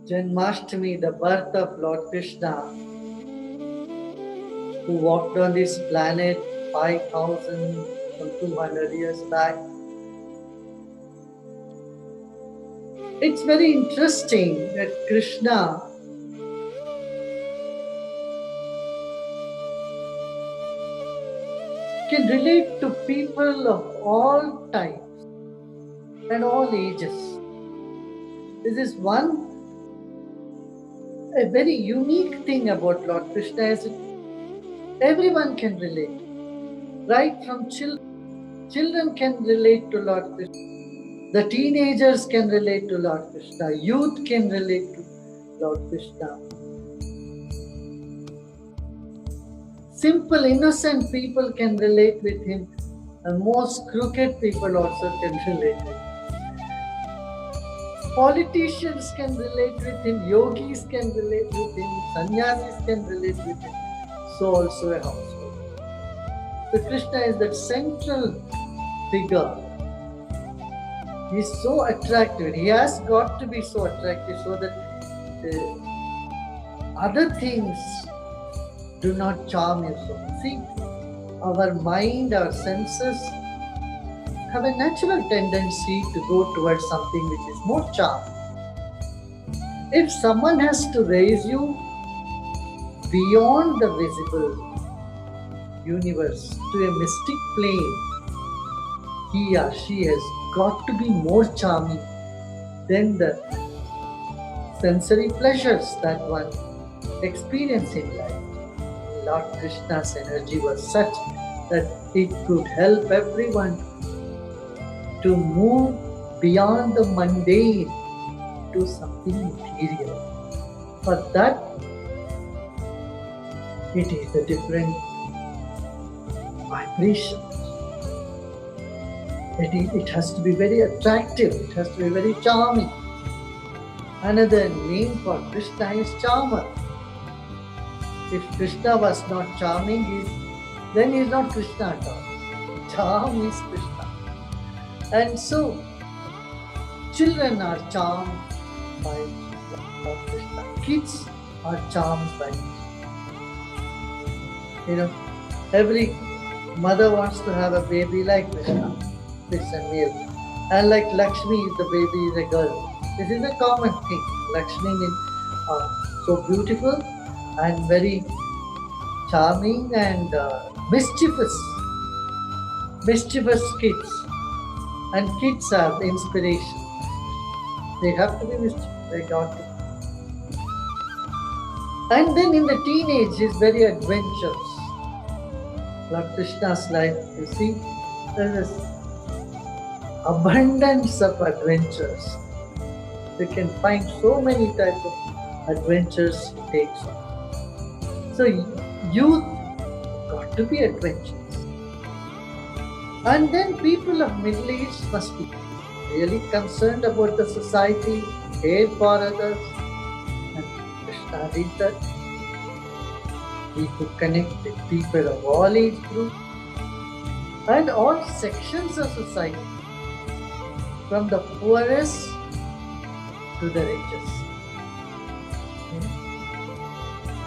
Janmashtami, the birth of Lord Krishna, who walked on this planet 5,200 years back. It's very interesting that Krishna can relate to people of all types and all ages. This is a very unique thing about Lord Krishna is that everyone can relate, right from children. Children can relate to Lord Krishna. The teenagers can relate to Lord Krishna. Youth can relate to Lord Krishna. Simple, innocent people can relate with him, and most crooked people also can relate with him. Politicians can relate with him, yogis can relate with him, sannyasis can relate with him. So also a household. So Krishna is that central figure. He is so attractive. He has got to be so attractive so that other things do not charm you so much. See, our mind, our senses have a natural tendency to go towards something which is more charm. If someone has to raise you beyond the visible universe to a mystic plane, he or she has got to be more charming than the sensory pleasures that one experiences in life. Lord Krishna's energy was such that it could help everyone to move beyond the mundane to something material. For that, it is a different vibration. It has to be very attractive, it has to be very charming. Another name for Krishna is charmer. If Krishna was not charming, then he is not Krishna at all. Charm is Krishna. And so, children are charmed by Lord Krishna. Kids are charmed by Krishna. Every mother wants to have a baby like Krishna. It's a male. And like Lakshmi, if the baby is a girl. This is a common thing. Lakshmi means so beautiful and very charming and mischievous kids. And kids are the inspiration. They have to be mischievous. They got to. And then in the teenage, is very adventurous. Lord Krishna's life, you see, there is abundance of adventures. You can find so many types of adventures he takes on. So youth got to be adventurous. And then people of middle age must be really concerned about the society, care for others. And Krishna did that. He could connect with people of all age groups and all sections of society, from the poorest to the richest.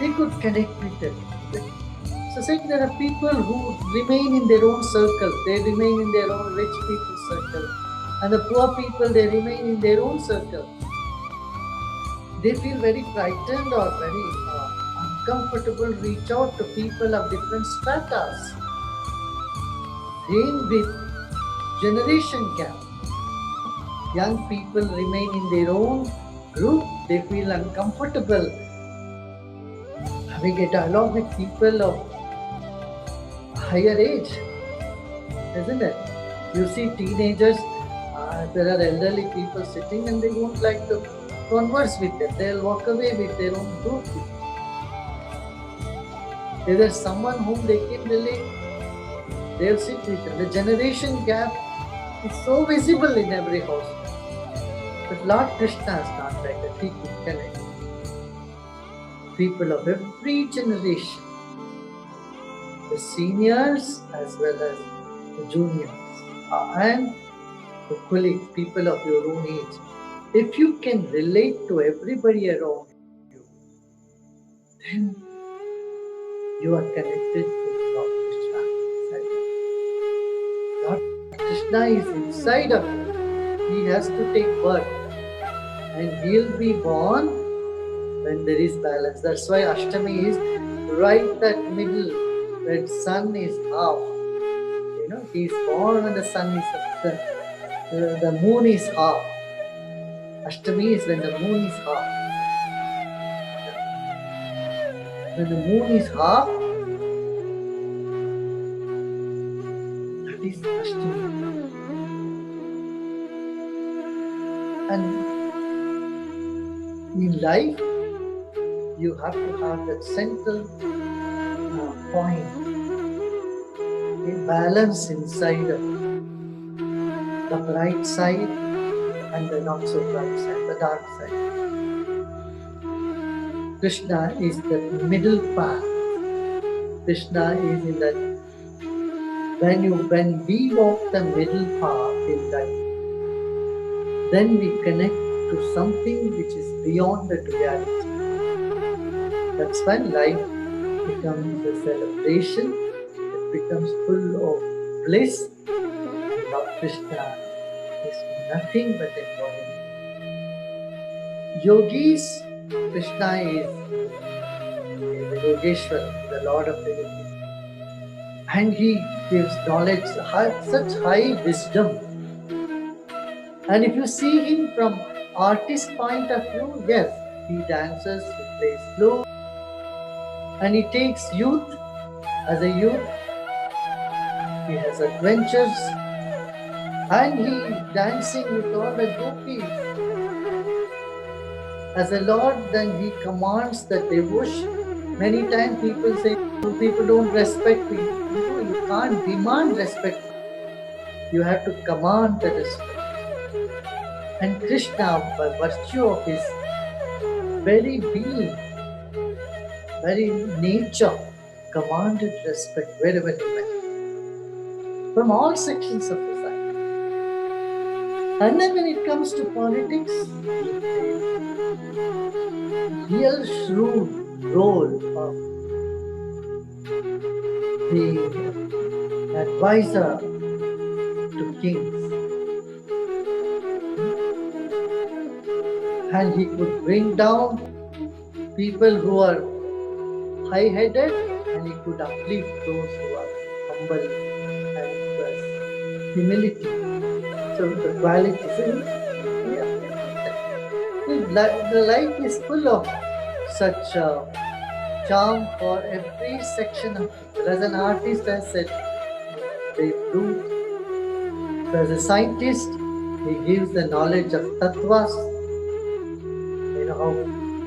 They could connect with them. So saying there are people who remain in their own circle, they remain in their own rich people's circle, and the poor people, they remain in their own circle. They feel very frightened or very uncomfortable, reach out to people of different stratas. Same with generation gap. Young people remain in their own group, they feel uncomfortable having a dialogue with people of higher age, isn't it? You see teenagers, there are elderly people sitting and they won't like to converse with them. They'll walk away with their own group. If there's someone whom they can relate, they'll sit with them. The generation gap is so visible in every house. But Lord Krishna is not like that. He could connect people of every generation, the seniors as well as the juniors, and the colleagues, people of your own age. If you can relate to everybody around you, then you are connected to Lord Krishna inside you. Lord Krishna is inside of you. He has to take birth and he'll be born when there is balance. That's why Ashtami is right that middle, when sun is half. He is born when the sun is the moon is half. Ashtami is when the moon is half. When the moon is half, that is Ashtami. And in life, you have to have that central point, a balance inside of the bright side and the not so bright side, the dark side. Krishna is the middle path. Krishna is in that. When we walk the middle path in life, then we connect to something which is beyond the reality. That's when life becomes a celebration. It becomes full of bliss. And Lord Krishna is nothing but embodiment. Yogis, Krishna is the Yogeshwar, the Lord of the Yogis. And he gives knowledge, such high wisdom. And if you see him from artist point of view, yes, he dances, he plays flute, and he takes youth as a youth. He has adventures, and he is dancing with all the gopis. As a Lord, then he commands the devotion. Many times people say, people don't respect me. No, you can't demand respect. You have to command the respect. And Krishna, by virtue of his very being, very nature, commanded respect wherever he went, from all sections of society. And then when it comes to politics, he plays real shrewd role of being advisor to kings. And he could bring down people who are high-headed, and he could uplift those who are humble and express humility. So the qualities, the life is full of such charm for every section of people. As an artist, I said, they flute. So as a scientist, he gives the knowledge of tattvas, of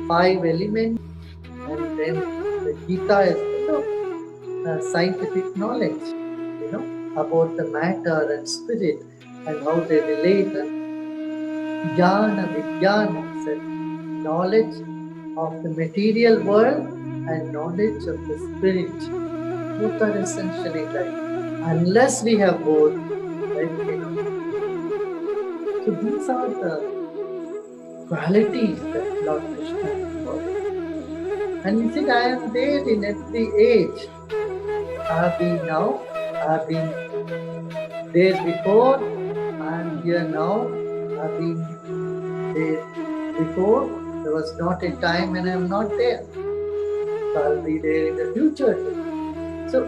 5 elements, and then the Gita is full of scientific knowledge, about the matter and spirit and how they relate. And Jnana, Vijnana, said knowledge of the material world and knowledge of the spirit. Both are essentially life. Unless we have both, life cannot. So these are the qualities that Lord Krishna embodies. And he said, I am there in every age. I have been now, I have been there before, I am here now, I have been there before. There was not a time when I am not there. So I'll be there in the future too. So,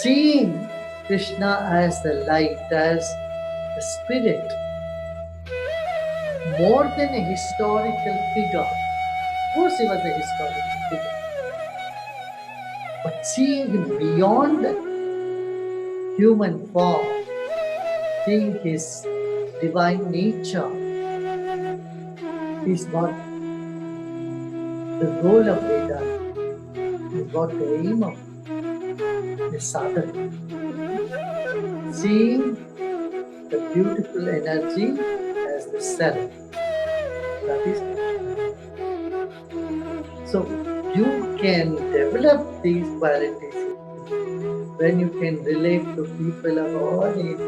seeing Krishna as the light, as the spirit, more than a historical figure. Of course, he was a historical figure. But seeing him beyond the human form, seeing his divine nature, is what the goal of Vedanta, is what the aim of the sadhana. Seeing the beautiful energy as the self. That is. So you can develop these qualities when you can relate to people of all ages.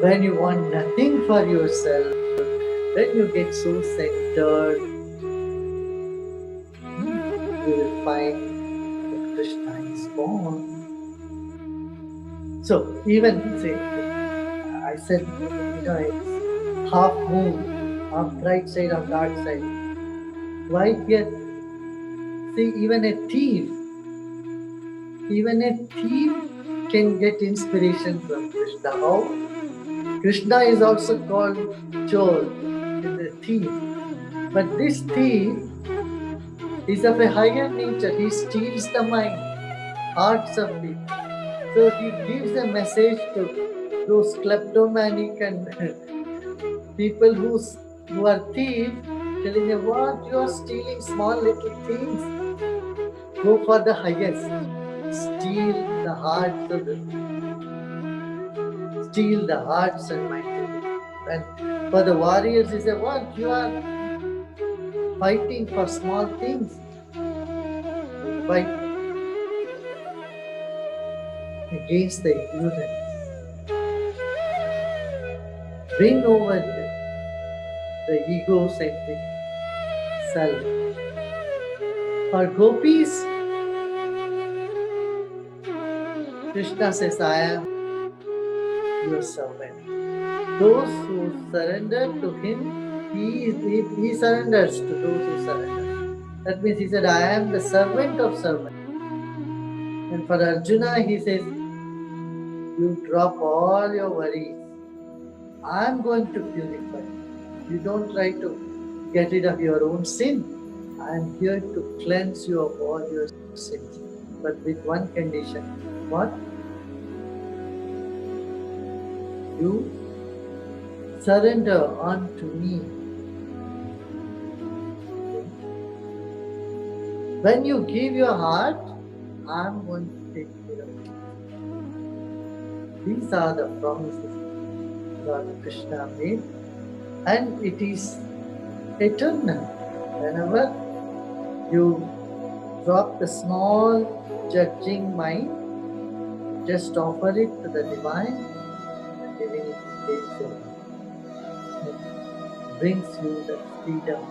when you want nothing for yourself, when you get so centered, you will find that Krishna is born. So even say, I said, it's half moon, half bright side, half dark side. Why here? See, even a thief can get inspiration from Krishna. How? Krishna is also called Chor, is a thief. But this thief is of a higher nature. He steals the mind, hearts of people. So he gives a message to those kleptomaniac and people who are thieves, telling them, what you are stealing small little things. Go for the highest. Steal the hearts of the steal the hearts and minds. And for the warriors, he said, what you are fighting for small things. Fight against the ignorance. Bring over the egocentric self. For gopis, Krishna says, I am your servant. Those who surrender to him, he surrenders to those who surrender. That means he said, I am the servant of servants. And for Arjuna, he says, you drop all your worries. I am going to purify you. You don't try to get rid of your own sin. I am here to cleanse you of all your sins. But with one condition. What? You surrender unto me. When you give your heart, I am going to take care of you. These are the promises Lord Krishna made, and it is eternal. Whenever you drop the small judging mind, just offer it to the divine, and divinity takes over. It brings you the freedom